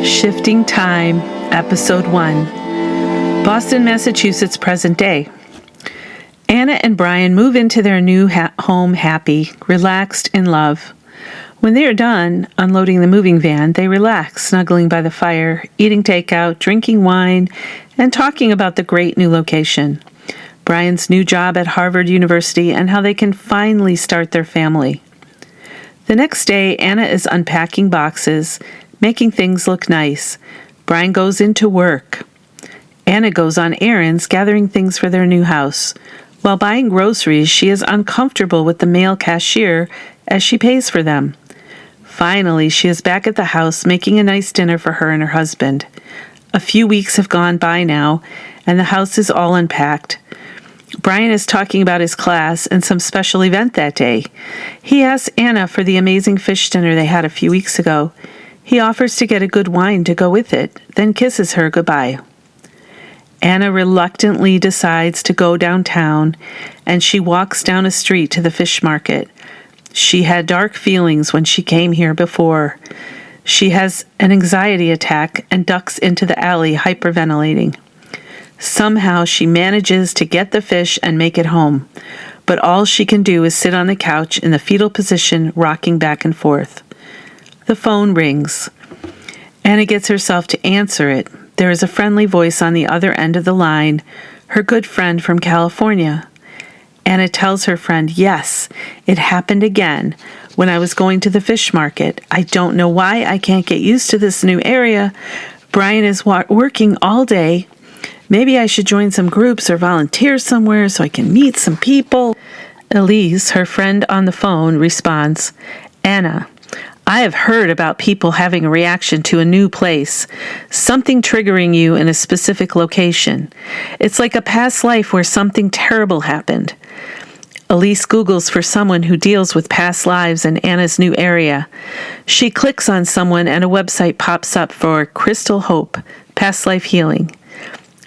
Shifting Time, Episode 1, Boston, Massachusetts, present day. Anna and Brian move into their new home happy, relaxed, in love. When they are done unloading the moving van, they relax, snuggling by the fire, eating takeout, drinking wine, and talking about the great new location, Brian's new job at Harvard University, and how they can finally start their family. The next day, Anna is unpacking boxes, making things look nice. Brian goes into work. Anna goes on errands, gathering things for their new house. While buying groceries, she is uncomfortable with the male cashier as she pays for them. Finally, she is back at the house making a nice dinner for her and her husband. A few weeks have gone by now, and the house is all unpacked. Brian is talking about his class and some special event that day. He asks Anna for the amazing fish dinner they had a few weeks ago. He offers to get a good wine to go with it, then kisses her goodbye. Anna reluctantly decides to go downtown, and she walks down a street to the fish market. She had dark feelings when she came here before. She has an anxiety attack and ducks into the alley, hyperventilating. Somehow she manages to get the fish and make it home, but all she can do is sit on the couch in the fetal position, rocking back and forth. The phone rings. Anna gets herself to answer it. There is a friendly voice on the other end of the line, her good friend from California. Anna tells her friend, "Yes, it happened again when I was going to the fish market. I don't know why I can't get used to this new area. Brian is working all day. Maybe I should join some groups or volunteer somewhere so I can meet some people." Elise, her friend on the phone, responds, "Anna, I have heard about people having a reaction to a new place, something triggering you in a specific location. It's like a past life where something terrible happened." Elise Googles for someone who deals with past lives in Anna's new area. She clicks on someone and a website pops up for Crystal Hope, Past Life Healing.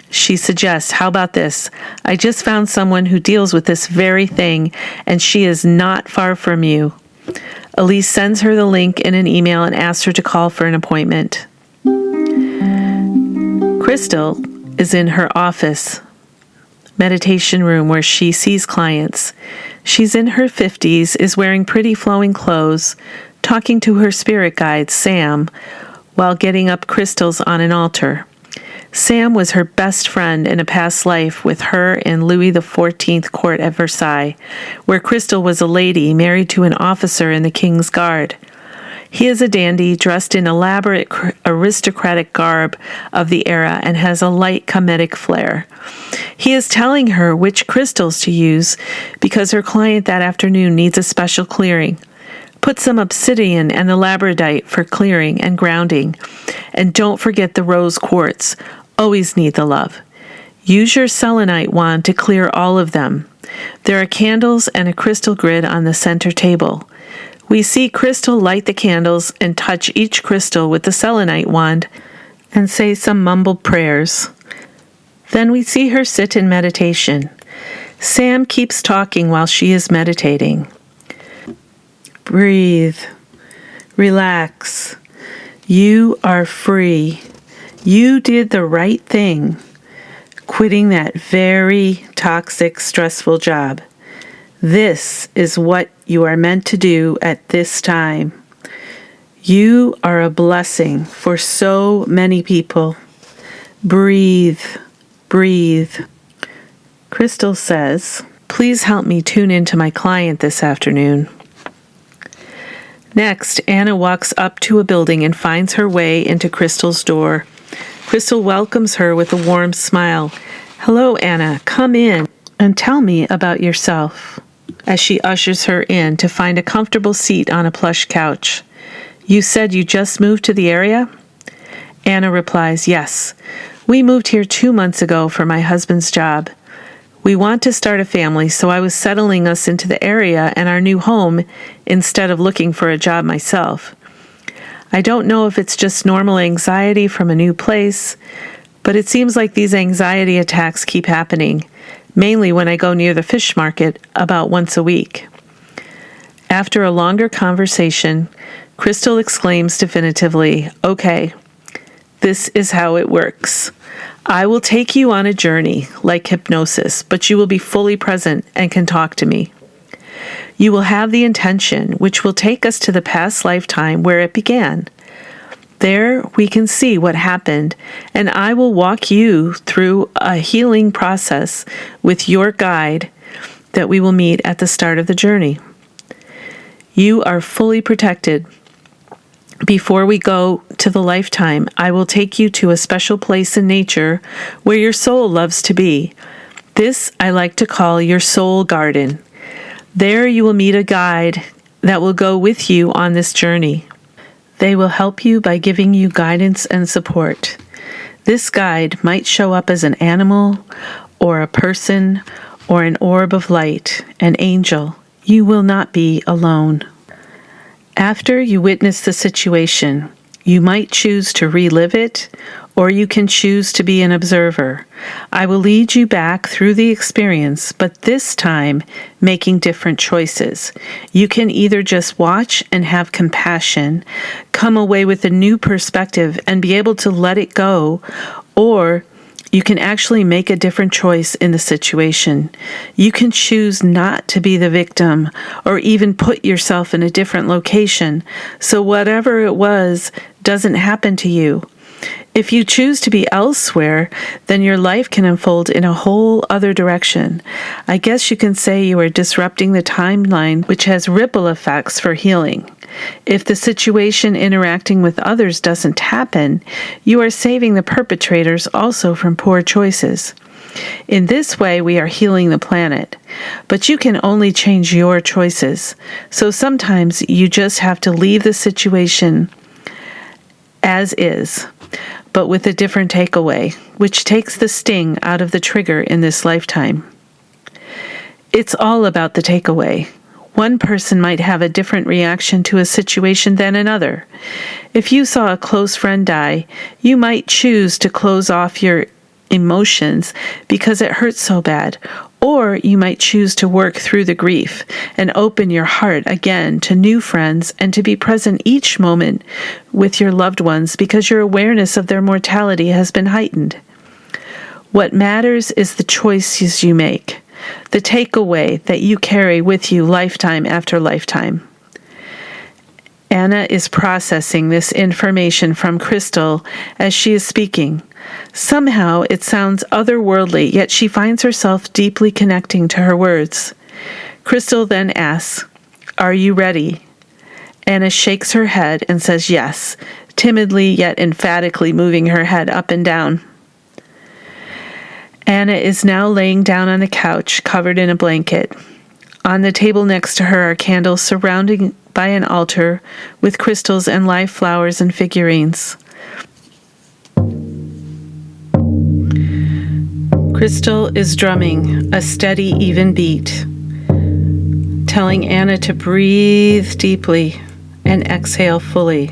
She suggests, "How about this? I just found someone who deals with this very thing, and she is not far from you." Elise sends her the link in an email and asks her to call for an appointment. Crystal is in her office meditation room where she sees clients. She's in her 50s, is wearing pretty flowing clothes, talking to her spirit guide, Sam, while getting up crystals on an altar. Sam was her best friend in a past life with her in Louis XIV court at Versailles, where Crystal was a lady married to an officer in the King's Guard. He is a dandy dressed in elaborate aristocratic garb of the era and has a light comedic flair. He is telling her which crystals to use because her client that afternoon needs a special clearing. Put some obsidian and the labradorite for clearing and grounding. And don't forget the rose quartz. Always need the love. Use your selenite wand to clear all of them. There are candles and a crystal grid on the center table. We see Crystal light the candles and touch each crystal with the selenite wand and say some mumbled prayers. Then we see her sit in meditation. Sam keeps talking while she is meditating. Breathe. Relax. You are free. You did the right thing, quitting that very toxic, stressful job. This is what you are meant to do at this time. You are a blessing for so many people. Breathe. Breathe. Crystal says, "Please help me tune into my client this afternoon." Next, Anna walks up to a building and finds her way into Crystal's door. Crystal welcomes her with a warm smile. "Hello, Anna. Come in and tell me about yourself," as she ushers her in to find a comfortable seat on a plush couch. "You said you just moved to the area?" Anna replies, "Yes. We moved here 2 months ago for my husband's job. We want to start a family, so I was settling us into the area and our new home instead of looking for a job myself. I don't know if it's just normal anxiety from a new place, but it seems like these anxiety attacks keep happening, mainly when I go near the fish market about once a week." After a longer conversation, Crystal exclaims definitively, "Okay, This is how it works. I will take you on a journey, like hypnosis, but you will be fully present and can talk to me. You will have the intention, which will take us to the past lifetime where it began. There we can see what happened, and I will walk you through a healing process with your guide that we will meet at the start of the journey. You are fully protected. Before we go to the lifetime, I will take you to a special place in nature where your soul loves to be. This I like to call your soul garden. There you will meet a guide that will go with you on this journey. They will help you by giving you guidance and support. This guide might show up as an animal or a person or an orb of light, an angel. You will not be alone. After you witness the situation, you might choose to relive it, or you can choose to be an observer. I will lead you back through the experience, but this time making different choices. You can either just watch and have compassion, come away with a new perspective and be able to let it go, or you can actually make a different choice in the situation. You can choose not to be the victim or even put yourself in a different location, so whatever it was doesn't happen to you. If you choose to be elsewhere, then your life can unfold in a whole other direction. I guess you can say you are disrupting the timeline, which has ripple effects for healing. If the situation interacting with others doesn't happen, you are saving the perpetrators also from poor choices. In this way, we are healing the planet. But you can only change your choices. So sometimes you just have to leave the situation as is, but with a different takeaway, which takes the sting out of the trigger in this lifetime. It's all about the takeaway. One person might have a different reaction to a situation than another. If you saw a close friend die, you might choose to close off your emotions because it hurts so bad, or you might choose to work through the grief and open your heart again to new friends and to be present each moment with your loved ones because your awareness of their mortality has been heightened. What matters is the choices you make, the takeaway that you carry with you lifetime after lifetime. Anna is processing this information from Crystal as she is speaking. Somehow it sounds otherworldly, yet she finds herself deeply connecting to her words. Crystal then asks, "Are you ready?" Anna shakes her head and says yes, timidly yet emphatically moving her head up and down. Anna is now laying down on the couch, covered in a blanket. On the table next to her are candles surrounded by an altar with crystals and live flowers and figurines. Crystal is drumming a steady, even beat, telling Anna to breathe deeply and exhale fully.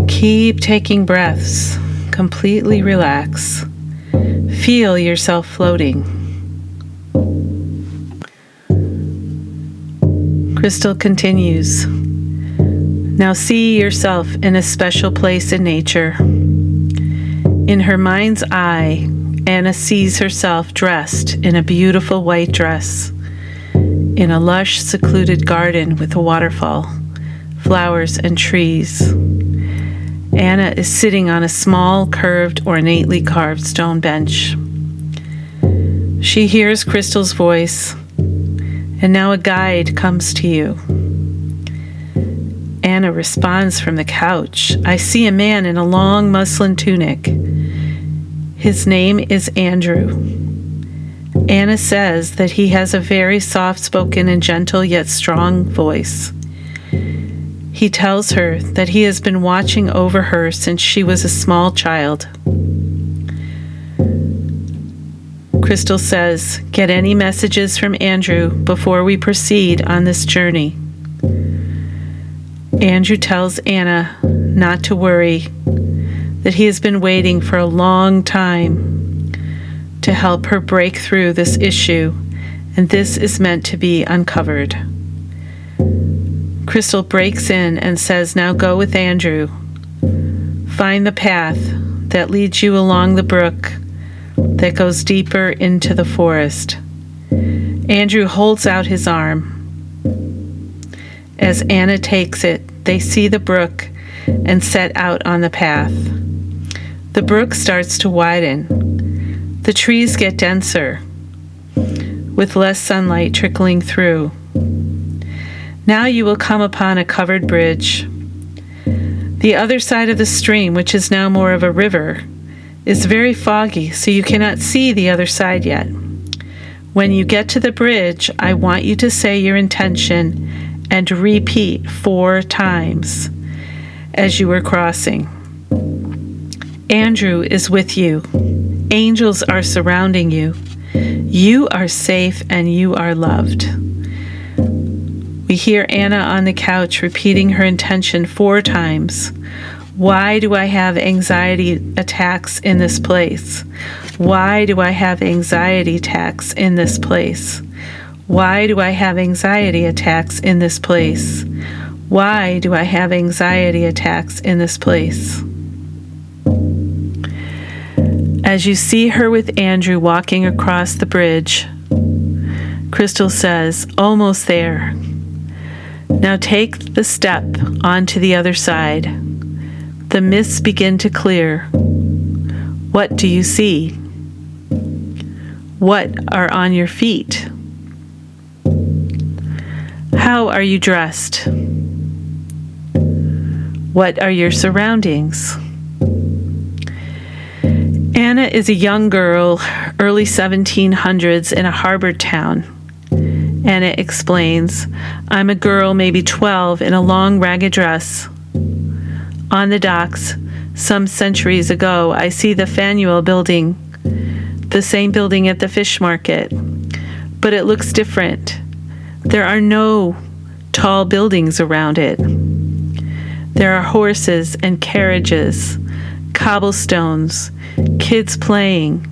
Keep taking breaths. Completely relax. Feel yourself floating. Crystal continues. Now see yourself in a special place in nature. In her mind's eye, Anna sees herself dressed in a beautiful white dress, in a lush, secluded garden with a waterfall, flowers, and trees. Anna is sitting on a small, curved, ornately carved stone bench. She hears Crystal's voice, and now a guide comes to you. Anna responds from the couch. I see a man in a long muslin tunic. His name is Andrew. Anna says that he has a very soft-spoken and gentle yet strong voice. He tells her that he has been watching over her since she was a small child. Crystal says, get any messages from Andrew before we proceed on this journey. Andrew tells Anna not to worry, that he has been waiting for a long time to help her break through this issue, and this is meant to be uncovered. Crystal breaks in and says, now go with Andrew. Find the path that leads you along the brook that goes deeper into the forest. Andrew holds out his arm. As Anna takes it, they see the brook and set out on the path. The brook starts to widen. The trees get denser, with less sunlight trickling through. Now you will come upon a covered bridge. The other side of the stream, which is now more of a river, is very foggy, so you cannot see the other side yet. When you get to the bridge, I want you to say your intention and repeat 4 times as you are crossing. Andrew is with you. Angels are surrounding you. You are safe and you are loved. We hear Anna on the couch repeating her intention 4 times. Why do I have anxiety attacks in this place? Why do I have anxiety attacks in this place? Why do I have anxiety attacks in this place? Why do I have anxiety attacks in this place? As you see her with Andrew walking across the bridge, Crystal says, "Almost there. Now take the step onto the other side." The mists begin to clear. What do you see? What are on your feet? How are you dressed? What are your surroundings? Anna is a young girl, early 1700s, in a harbor town. Anna explains, "I'm a girl, maybe 12, in a long ragged dress. On the docks, some centuries ago, I see the Faneuil building, the same building at the fish market, but it looks different. There are no tall buildings around it. There are horses and carriages, cobblestones, kids playing,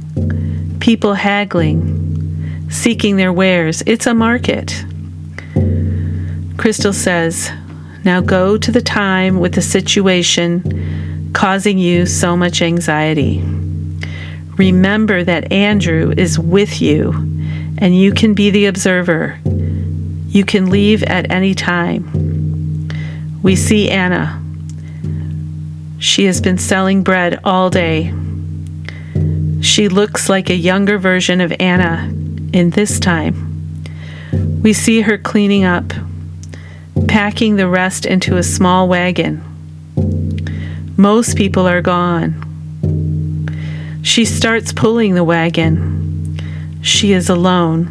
people haggling, seeking their wares. It's a market." Crystal says, "Now go to the time with the situation causing you so much anxiety. Remember that Andrew is with you, and you can be the observer. You can leave at any time." We see Anna. She has been selling bread all day. She looks like a younger version of Anna in this time. We see her cleaning up, packing the rest into a small wagon. Most people are gone. She starts pulling the wagon. She is alone.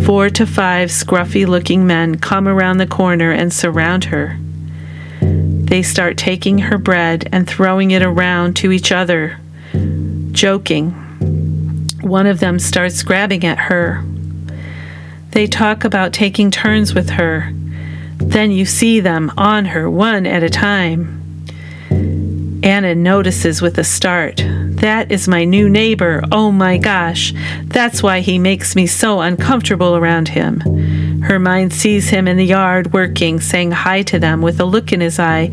4 to 5 scruffy-looking men come around the corner and surround her. They start taking her bread and throwing it around to each other, joking. One of them starts grabbing at her. They talk about taking turns with her. Then you see them on her one at a time. Anna notices with a start, "That is my new neighbor. Oh my gosh, that's why he makes me so uncomfortable around him." Her mind sees him in the yard working, saying hi to them with a look in his eye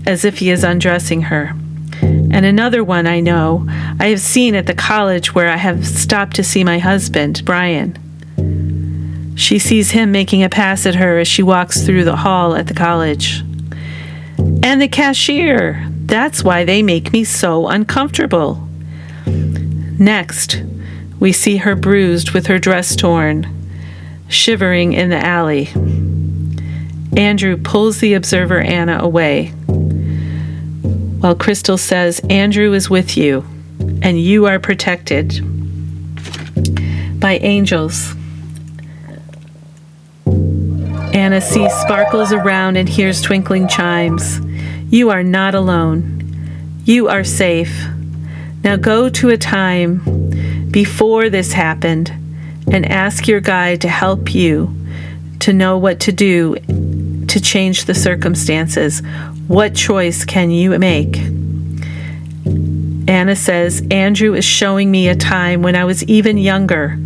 as if he is undressing her. And another one I know, I have seen at the college where I have stopped to see my husband, Brian. She sees him making a pass at her as she walks through the hall at the college. And the cashier, that's why they make me so uncomfortable. Next, we see her bruised with her dress torn, shivering in the alley. Andrew pulls the observer Anna away, while Crystal says, "Andrew is with you, and you are protected by angels." Anna sees sparkles around and hears twinkling chimes. You are not alone. You are safe. Now go to a time before this happened and ask your guide to help you to know what to do to change the circumstances. What choice can you make? Anna says, "Andrew is showing me a time when I was even younger,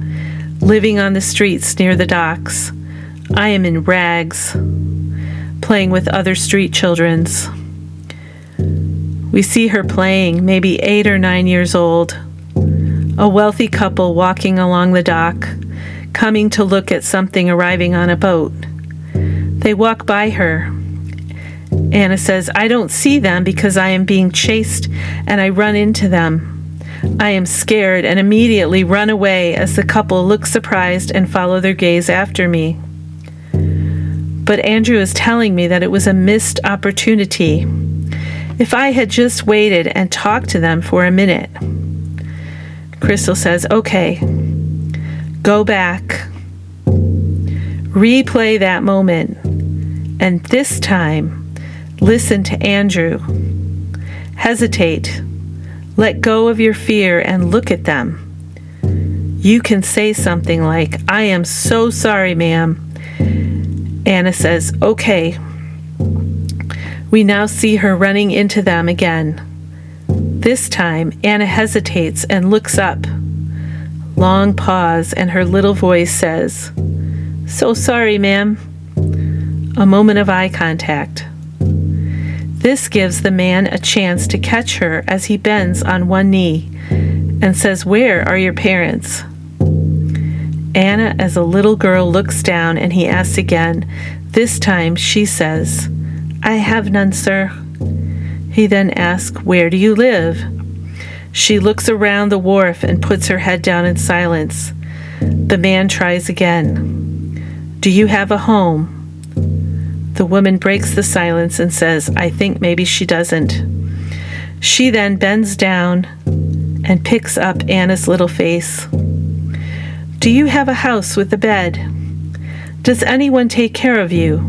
living on the streets near the docks. I am in rags, playing with other street children. We see her playing, maybe 8 or 9 years old. A wealthy couple walking along the dock, coming to look at something arriving on a boat. They walk by her. Anna says, "I don't see them because I am being chased and I run into them. I am scared and immediately run away as the couple look surprised and follow their gaze after me. But Andrew is telling me that it was a missed opportunity. If I had just waited and talked to them for a minute." Crystal says, "Okay, go back. Replay that moment. And this time, listen to Andrew. Hesitate. Let go of your fear and look at them. You can say something like, 'I am so sorry, ma'am.'" Anna says, "Okay." We now see her running into them again. This time, Anna hesitates and looks up. Long pause, and her little voice says, "So sorry, ma'am." A moment of eye contact. This gives the man a chance to catch her as he bends on one knee and says, "Where are your parents?" Anna, as a little girl, looks down and he asks again. This time she says, "I have none, sir." He then asks, "Where do you live?" She looks around the wharf and puts her head down in silence. The man tries again. "Do you have a home?" The woman breaks the silence and says, "I think maybe she doesn't." She then bends down and picks up Anna's little face. "Do you have a house with a bed? Does anyone take care of you?"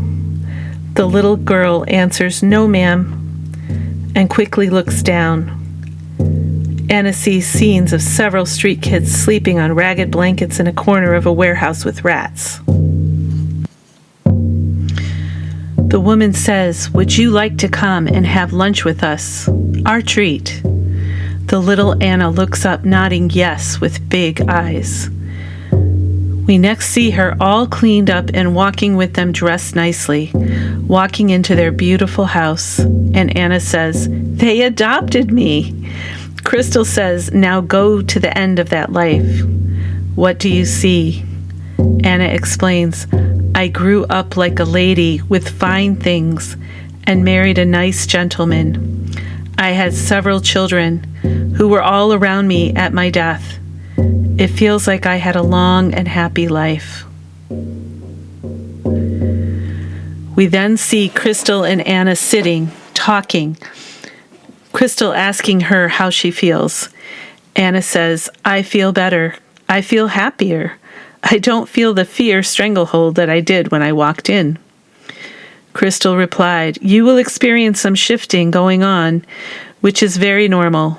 The little girl answers, "No, ma'am," and quickly looks down. Anna sees scenes of several street kids sleeping on ragged blankets in a corner of a warehouse with rats. The woman says, "Would you like to come and have lunch with us? Our treat." The little Anna looks up, nodding yes with big eyes. We next see her all cleaned up and walking with them dressed nicely, walking into their beautiful house. And Anna says, "They adopted me." Crystal says, "Now go to the end of that life. What do you see?" Anna explains, "I grew up like a lady with fine things and married a nice gentleman. I had several children who were all around me at my death. It feels like I had a long and happy life." We then see Crystal and Anna sitting, talking. Crystal asking her how she feels. Anna says, "I feel better. I feel happier. I don't feel the fear stranglehold that I did when I walked in." Crystal replied, "You will experience some shifting going on, which is very normal.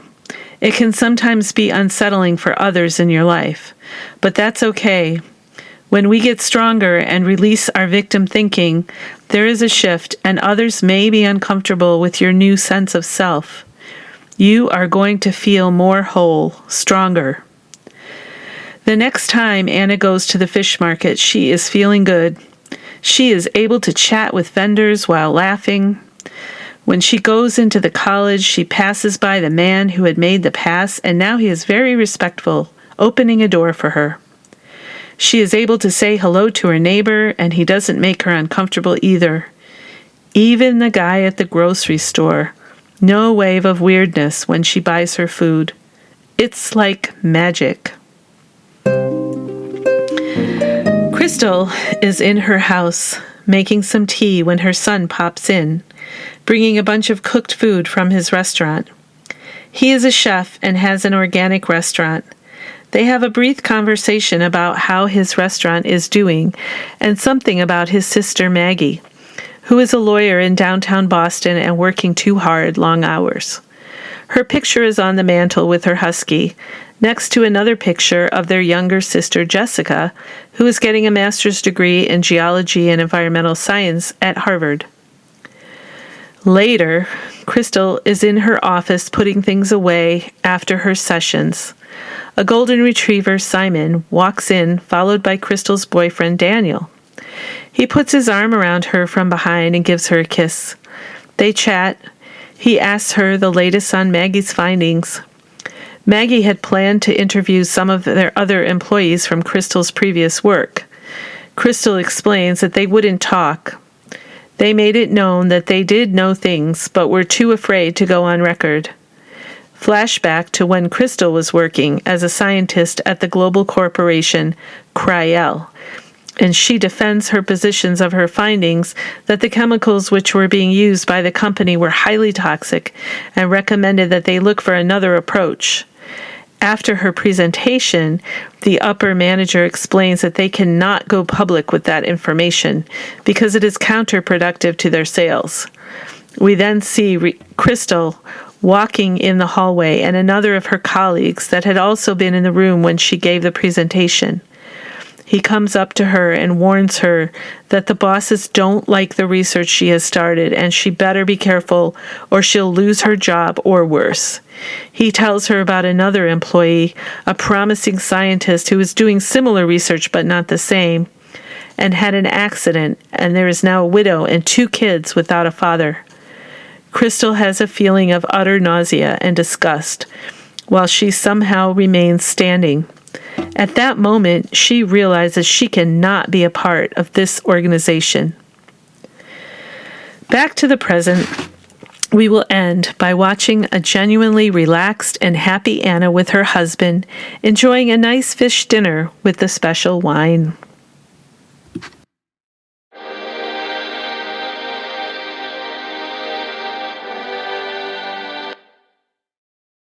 It can sometimes be unsettling for others in your life, but that's okay. When we get stronger and release our victim thinking, there is a shift, and others may be uncomfortable with your new sense of self. You are going to feel more whole, stronger." The next time Anna goes to the fish market, she is feeling good. She is able to chat with vendors while laughing. When she goes into the college, she passes by the man who had made the pass, and now he is very respectful, opening a door for her. She is able to say hello to her neighbor, and he doesn't make her uncomfortable either. Even the guy at the grocery store, no wave of weirdness when she buys her food. It's like magic. Crystal is in her house making some tea when her son pops in, bringing a bunch of cooked food from his restaurant. He is a chef and has an organic restaurant. They have a brief conversation about how his restaurant is doing and something about his sister Maggie, who is a lawyer in downtown Boston and working too hard, long hours. Her picture is on the mantle with her husky, next to another picture of their younger sister Jessica, who is getting a master's degree in geology and environmental science at Harvard. Later, Crystal is in her office putting things away after her sessions. A golden retriever, Simon, walks in, followed by Crystal's boyfriend, Daniel. He puts his arm around her from behind and gives her a kiss. They chat. He asks her the latest on Maggie's findings. Maggie had planned to interview some of their other employees from Crystal's previous work. Crystal explains that they wouldn't talk. They made it known that they did know things, but were too afraid to go on record. Flashback to when Crystal was working as a scientist at the global corporation Cryel, and she defends her positions of her findings that the chemicals which were being used by the company were highly toxic and recommended that they look for another approach. After her presentation, the upper manager explains that they cannot go public with that information because it is counterproductive to their sales. We then see Crystal walking in the hallway and another of her colleagues that had also been in the room when she gave the presentation. He comes up to her and warns her that the bosses don't like the research she has started and she better be careful or she'll lose her job or worse. He tells her about another employee, a promising scientist who was doing similar research but not the same, and had an accident, and there is now a widow and 2 kids without a father. Crystal has a feeling of utter nausea and disgust, while she somehow remains standing. At that moment, she realizes she cannot be a part of this organization. Back to the present, we will end by watching a genuinely relaxed and happy Anna with her husband, enjoying a nice fish dinner with the special wine.